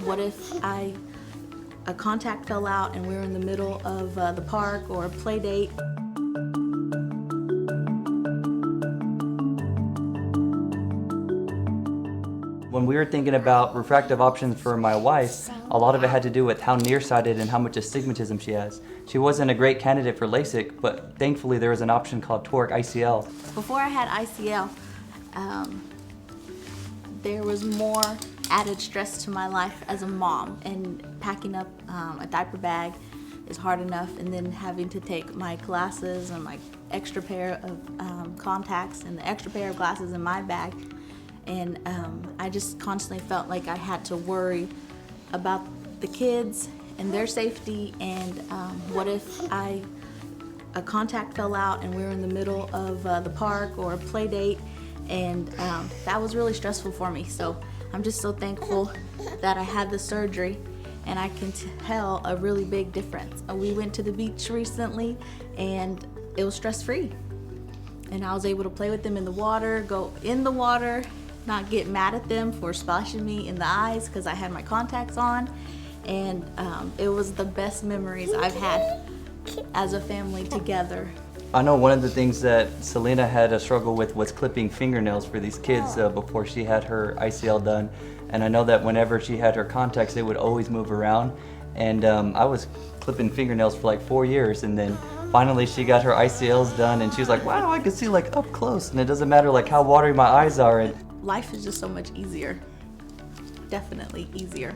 what if a contact fell out and we were in the middle of the park or a play date? When we were thinking about refractive options for my wife, a lot of it had to do with how nearsighted and how much astigmatism she has. She wasn't a great candidate for LASIK, but thankfully there was an option called toric ICL. Before I had ICL, there was more added stress to my life as a mom, and packing up a diaper bag is hard enough, and then having to take my glasses and my extra pair of contacts and the extra pair of glasses in my bag. And I just constantly felt like I had to worry about the kids and their safety, and what if a contact fell out and we were in the middle of the park or a play date, and that was really stressful for me. So I'm just so thankful that I had the surgery, and I can tell a really big difference. We went to the beach recently and it was stress-free, and I was able to play with them in the water, go in the water, not get mad at them for splashing me in the eyes because I had my contacts on. And it was the best memories I've had as a family together. I know one of the things that Celina had a struggle with was clipping fingernails for these kids before she had her ICL done. And I know that whenever she had her contacts, they would always move around. And I was clipping fingernails for like 4 years, and then finally she got her ICLs done, and she was like, wow, I can see like up close, and it doesn't matter like how watery my eyes are. And life is just so much easier. Definitely easier.